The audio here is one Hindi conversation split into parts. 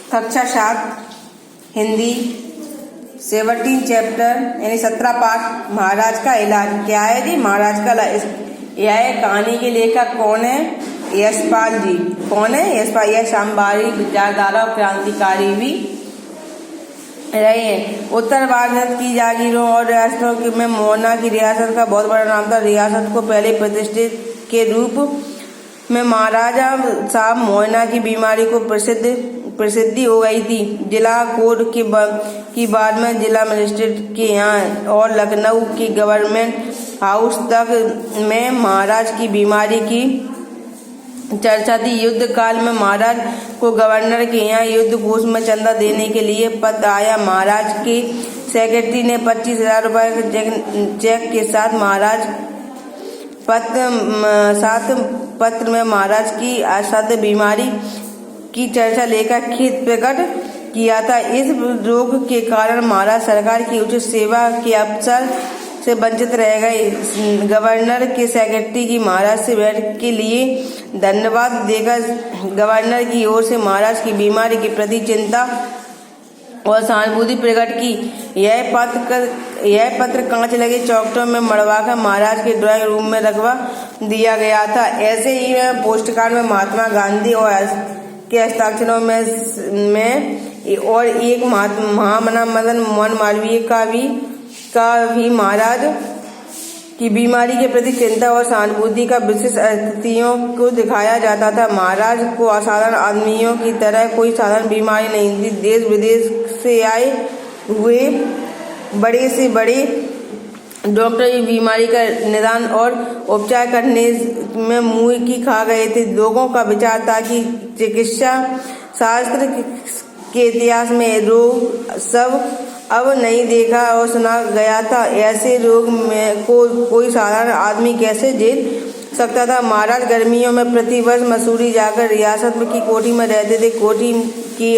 कक्षा 7 हिंदी 17 चैप्टर यानी 17 पाठ महाराज का इलाज। क्या है जी महाराज का इलाज? यह कहानी के लेखक कौन है? यशपाल जी। कौन है? यशपाल। यह सामवादी विचारधारा और क्रांतिकारी भी रहे हैं। उत्तर भारत की जागीरों और रियासतों में मोहना की रियासत का बहुत बड़ा नाम था। रियासत को पहले प्रतिष्ठित के रूप में महाराजा साहब मोहना की बीमारी को प्रसिद्धि हो गई थी। जिला कोर्ट की बाद में जिला मजिस्ट्रेट के यहाँ और लखनऊ की गवर्नमेंट हाउस तक में महाराज की बीमारी की चर्चा थी। युद्ध काल में महाराज को गवर्नर के यहाँ युद्ध कोष में चंदा देने के लिए पत्र आया। महाराज के सेक्रेटरी ने 25,000 रुपए के चेक के साथ महाराज पत्र में महाराज की असाध्य बीमारी की चर्चा लेकर खेद प्रकट किया था। इस रोग के कारण महाराज सरकार की उचित सेवा के अवसर से वंचित रह गए। गवर्नर के सेक्रेटरी की महाराज से भेंट के लिए धन्यवाद देकर गवर्नर की ओर से महाराज की बीमारी के प्रति चिंता और सहानुभूति प्रकट की। यह पत्र कांच लगे चौखटों में मढ़वाकर महाराज के ड्राइंग रूम में रखवा दिया गया था। ऐसे ही पोस्ट कार्ड में महात्मा गांधी और के हस्ताक्षरों में और एक महामना मदन मोहन मालवीय का भी महाराज की बीमारी के प्रति चिंता और सहानुभूति का विशेष अतिथियों को दिखाया जाता था। महाराज को असाधारण आदमियों की तरह कोई साधारण बीमारी नहीं थी। देश विदेश से आए हुए बड़े से बड़े डॉक्टर की बीमारी का निदान और उपचार करने में मुंह की खा गए थे। लोगों का विचार था कि चिकित्सा शास्त्र के इतिहास में रोग सब अब नहीं देखा और सुना गया था। ऐसे रोग में कोई साधारण आदमी कैसे झेल सकता था। महाराज गर्मियों में प्रतिवर्ष मसूरी जाकर रियासत की कोठी में रहते थे। कोठी की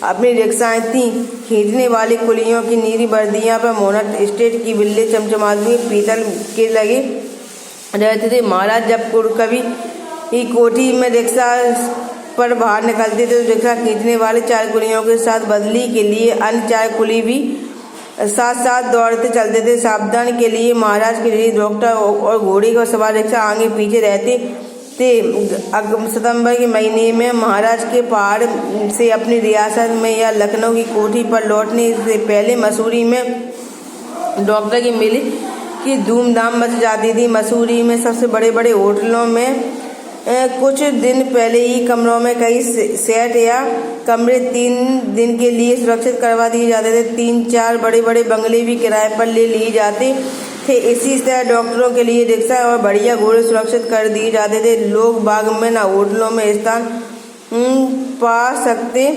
अपनी रिक्शाएं थी। खींचने वाली कुलियों की नीली वर्दियां पर मोहनट स्टेट की बिल्ले चमचमाते हुए पीतल के लगे रहते थे। महाराज जब कभी कोठी में रिक्शा पर बाहर निकलते थे तो रिक्शा खींचने वाले 4 कुलियों के साथ बदली के लिए अन्य 4 कुली भी साथ साथ दौड़ते चलते थे। सावधान के लिए महाराज के लिए डॉक्टर और घोड़े का सवार रिक्शा आगे पीछे रहते थे। सितंबर के महीने में महाराज के पहाड़ से अपनी रियासत में या लखनऊ की कोठी पर लौटने से पहले मसूरी में डॉक्टर की मिल की धूमधाम मच जाती थी। मसूरी में सबसे बड़े बड़े होटलों में कुछ दिन पहले ही कमरों में कई सेट या कमरे 3 दिन के लिए सुरक्षित करवा दिए जाते थे। 3-4 बड़े बड़े बंगले भी किराए पर ले लिए जाते थे। इसी तरह डॉक्टरों के लिए रिक्शा और बढ़िया घोड़े सुरक्षित कर दिए जाते थे। लोग बाग में न होटलों में स्थान पा सकते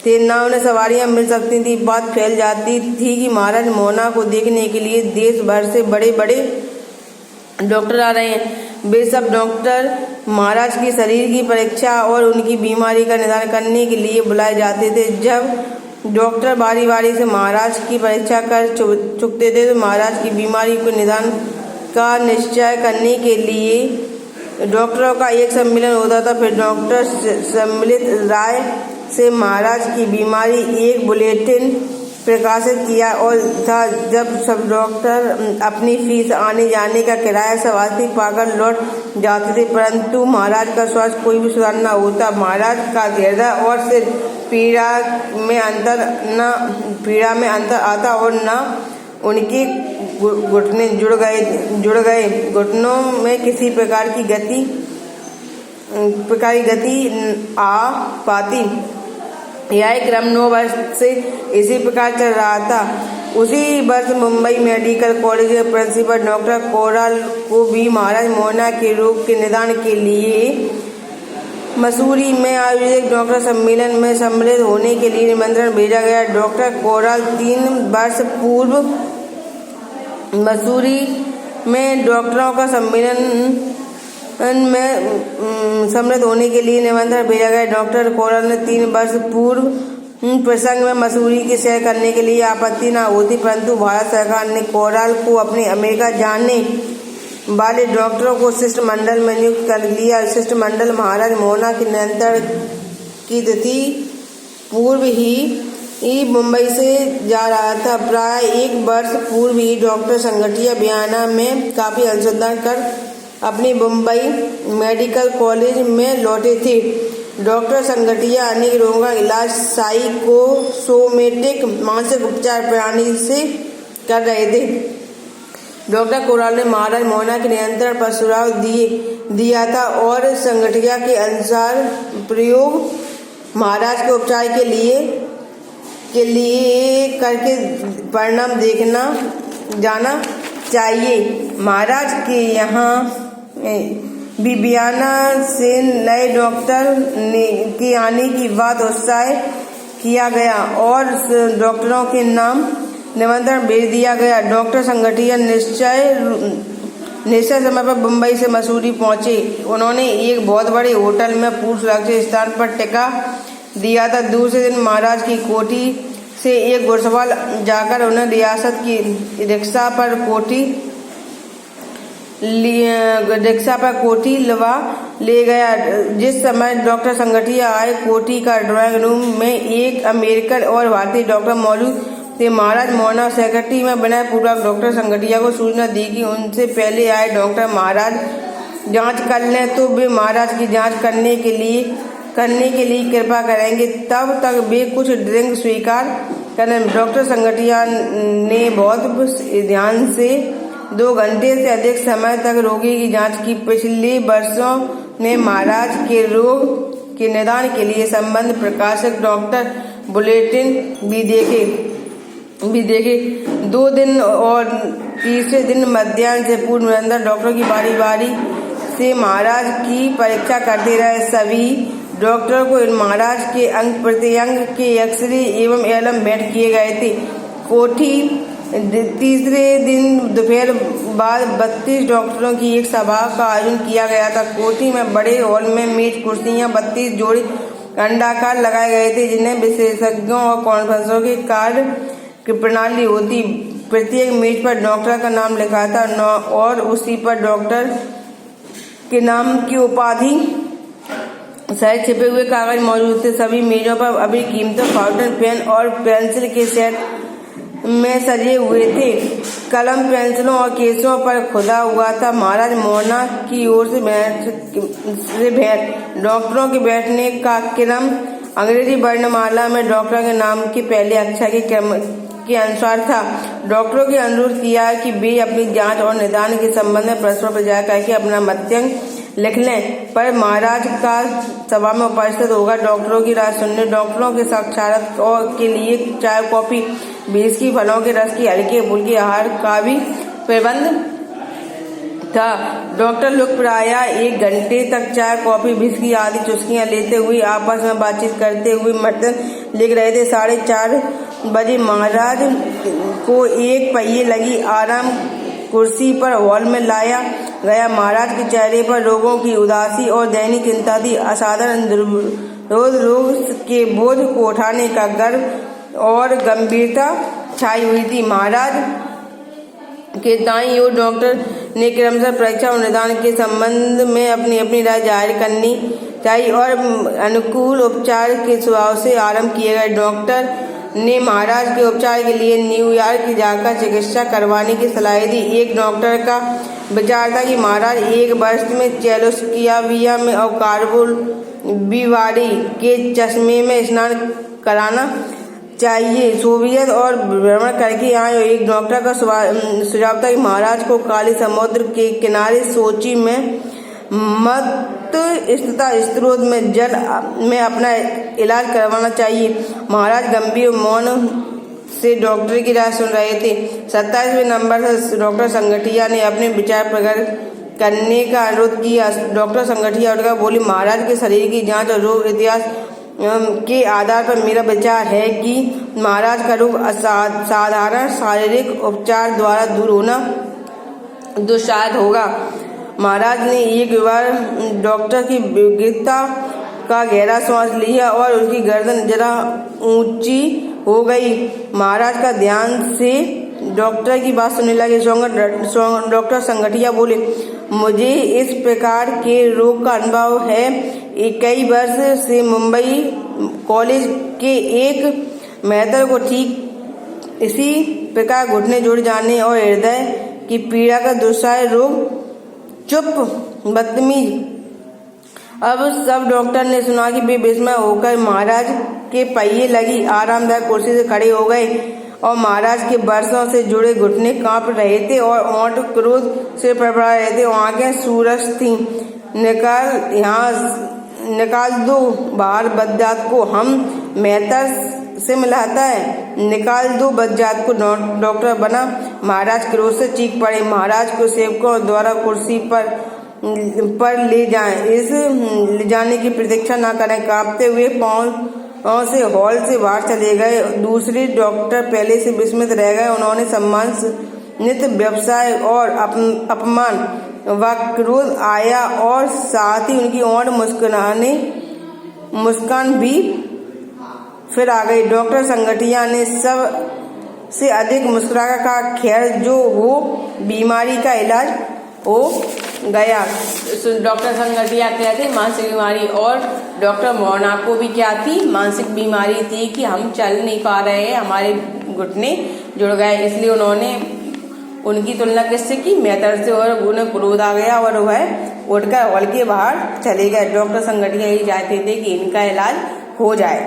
थे न उन्हें सवारियां मिल सकती थी। बात फैल जाती थी कि महाराज मोहना को देखने के लिए देश भर से बड़े बड़े डॉक्टर आ रहे हैं। वे सब डॉक्टर महाराज के शरीर की परीक्षा और उनकी बीमारी का निदान करने के लिए बुलाए जाते थे। जब डॉक्टर बारी बारी से महाराज की परीक्षा कर चुकते थे तो महाराज की बीमारी को निदान का निश्चय करने के लिए डॉक्टरों का एक सम्मेलन होता था। फिर डॉक्टर सम्मिलित राय से महाराज की बीमारी एक बुलेटिन प्रकाशित किया और था। जब सब डॉक्टर अपनी फीस आने जाने का किराया सवारी पाकर लौट जाते थे परंतु महाराज का स्वास्थ्य कोई भी सुधार न होता। महाराज का हृदय और सिर पीड़ा में अंतर आता और न उनके घुटने जुड़ गए। घुटनों में किसी प्रकार की गति आ पाती। यह क्रम 9 वर्ष से इसी प्रकार चल रहा था। उसी वर्ष मुंबई मेडिकल कॉलेज के प्रिंसिपल डॉक्टर कोराल को भी महाराज मोहना के रोग के निदान के लिए मसूरी में आयोजित डॉक्टर सम्मेलन में सम्मिलित होने के लिए निमंत्रण भेजा गया। डॉक्टर कोराल 3 वर्ष पूर्व मसूरी में डॉक्टरों का सम्मेलन में सम्मिलित होने के लिए निमंत्रण भेजा गया। डॉक्टर कोराल ने 3 वर्ष पूर्व प्रसंग में मसूरी की सैर करने के लिए आपत्ति न होती परंतु भारत सरकार ने कोराल को अपने अमेरिका जाने वाले डॉक्टरों को शिष्टमंडल में नियुक्त कर लिया। शिष्टमंडल महाराज मोहना के नियंत्रण की तिथि पूर्व पूर्व ही मुंबई से जा रहा था। प्राय 1 वर्ष पूर्व ही डॉक्टर संगठिया वियना में काफी अनुसंधान कर अपनी मुंबई मेडिकल कॉलेज में लौटे थे। डॉक्टर संगठिया अनेक रोगों का इलाज साइकोसोमेटिक मानसिक उपचार प्रणाली से कर रहे थे। डॉक्टर कोराल ने महाराज मोहना के नियंत्रण पर सुझाव दिया था और संगठिया के अनुसार प्रयोग महाराज के उपचार के लिए करके परिणाम देखना जाना चाहिए। महाराज के यहाँ वियना से नए डॉक्टर के आने की बात उत्साह किया गया और डॉक्टरों के नाम निमंत्रण भेज दिया गया। डॉक्टर संगठिया निश्चय समय पर मुंबई से मसूरी पहुंचे। उन्होंने एक बहुत बड़े होटल में पूर्व सुरक्षित स्थान पर टिका दिया था। दूसरे दिन महाराज की कोठी से एक घुड़सवार जाकर उन्हें रियासत की रिक्शा पर कोठी लवा ले गया। जिस समय डॉक्टर संगठिया आए, कोठी का ड्राइंग रूम में एक अमेरिकन और भारतीय डॉक्टर मौजूद थे। महाराज मोहना सेक्रेटरी में विनय पूर्वक डॉक्टर संगठिया को सूचना दी कि उनसे पहले आए डॉक्टर महाराज जांच कर लें तो वे महाराज की जांच करने के लिए कृपा करेंगे, तब तक वे कुछ ड्रिंक स्वीकार करें। डॉक्टर संगठिया ने बहुत ध्यान से 2 घंटे से अधिक समय तक रोगी की जांच की। पिछले वर्षों में महाराज के रोग के निदान के लिए संबंध प्रकाशक डॉक्टर बुलेटिन भी देखे। 2 दिन और तीसरे दिन मध्याह्न से पूर्व निरंतर डॉक्टरों की बारी से महाराज की परीक्षा करते रहे। सभी डॉक्टरों को महाराज के अंग प्रत्यंग के एक्सरे एवं एलम भेंट किए गए थे। तीसरे दिन दोपहर बाद 32 डॉक्टरों की एक सभा का आयोजन किया गया था। कोठी में बड़े हॉल में मेज कुर्सियां 32 जोड़ी अंडाकार लगाए गए थे, जिन्हें विशेषज्ञों और कॉन्फ्रेंसों के कार्य की प्रणाली होती। प्रत्येक मेज पर डॉक्टर का नाम लिखा था और उसी पर डॉक्टर के नाम की उपाधि सहित छिपे हुए कागज मौजूद थे। सभी मेजों पर अभी कीमती फाउंटेन पेन और पेंसिल के सेट में सजे हुए थे। कलम, पेंसिलों और केसों पर खुदा हुआ था। महाराज मोहना की ओर से भेंट। डॉक्टरों के बैठने का क्रम अंग्रेजी वर्णमाला में डॉक्टर के नाम के पहले अक्षर के क्रम के अनुसार था। डॉक्टरों के अनुरोध किया कि वे अपनी जांच और निदान के संबंध में परस्पर प्रचार करके अपना मत्यंग लिख लें, पर महाराज का सभा में उपस्थित होगा। डॉक्टरों की राय सुनने, डॉक्टरों के साक्षात्कार के लिए चाय, कॉफी, विस्की, फलों के रस की हल्के फुल्के आहार का भी प्रबंध था। डॉक्टर लोग प्राय 1 घंटे तक चाय, कॉफी, विस्की आदि चुस्कियां लेते हुए आपस में बातचीत करते हुए मटन लिख रहे थे। 4:30 बजे महाराज को एक पहिए लगी आराम कुर्सी पर हॉल में लाया गया। महाराज के चेहरे पर रोगों की उदासी और दैनिक चिंता थी। असाधारण रोग के बोझ को उठाने का गर्व और गंभीरता छाई हुई थी। महाराज के दाईं ओर डॉक्टर ने क्रमशः परीक्षा और निदान के संबंध में अपनी राय जाहिर करनी चाहिए और अनुकूल उपचार के स्वभाव से आरंभ किए गए। डॉक्टर ने महाराज के उपचार के लिए न्यूयॉर्क जाकर चिकित्सा करवाने की सलाह दी। एक डॉक्टर का विचार था कि महाराज 1 वर्ष में चेलोस्कियाविया में और कार्बोविवारी के चश्मे में स्नान कराना चाहिए। सोवियत और भ्रमण करके आए एक डॉक्टर का सुझाव था कि महाराज को काले समुद्र के किनारे सोची में मत स्त्रोत में जल में अपना इलाज करवाना चाहिए। महाराज गंभीर मौन से डॉक्टर की राय सुन रहे थे। 27वें नंबर से डॉक्टर संगठिया ने अपने विचार प्रकट करने का अनुरोध किया। डॉक्टर संगठिया उठकर बोली, महाराज के शरीर की जांच और रोग इतिहास के आधार पर मेरा विचार है कि महाराज का रोग साधारण शारीरिक उपचार द्वारा दूर होना दुस्साहत होगा। महाराज ने एक बार डॉक्टर की विज्ञता का गहरा सांस लिया और उसकी गर्दन जरा ऊंची हो गई। महाराज का ध्यान से डॉक्टर की बात सुनने लगे। डॉक्टर संगठिया बोले, मुझे इस प्रकार के रोग का अनुभव है। कई वर्ष से मुंबई कॉलेज के एक मेहतर को ठीक इसी प्रकार घुटने जुड़ जाने और हृदय की पीड़ा का दुस्साह रोग चुप बदतमीज। अब सब डॉक्टर ने सुना कि वे विस्मय होकर महाराज के पहिए लगी आरामदायक कुर्सी से खड़े हो गए और महाराज के वर्षों से जुड़े घुटने कांप रहे थे और होंठ क्रोध से फड़फड़ा रहे थे। आंखें सूरज थी। निकाल दो बाहर बदजात को, हम मेहतर से मिलाता है। निकाल दो बदजात को, डॉक्टर बना महाराज क्रोध से चीख पड़े। महाराज को सेवकों द्वारा कुर्सी पर ले जाने की प्रतीक्षा न करें। कांपते हुए पांव से हॉल से बाहर चले गए। दूसरे डॉक्टर पहले से विस्मित रह गए। उन्होंने सम्मानित व्यवसाय और अपमान व क्रोध आया और साथ ही उनकी ओर मुस्कान भी फिर आ गई। डॉक्टर संगठिया ने सब से अधिक मुस्कुराकर कहा, खैर जो हो, बीमारी का इलाज हो गया। डॉक्टर संगठिया क्या थे? मानसिक बीमारी। और डॉक्टर मोहना को भी क्या थी? मानसिक बीमारी थी कि हम चल नहीं पा रहे हैं, हमारे घुटने जुड़ गए। इसलिए उन्होंने उनकी तुलना किससे की? मेहतर से। और उन्हें क्रोध आ गया और वह उठकर हॉल के बाहर चले गए। डॉक्टर संगठिया यही चाहते थे कि इनका इलाज हो जाए।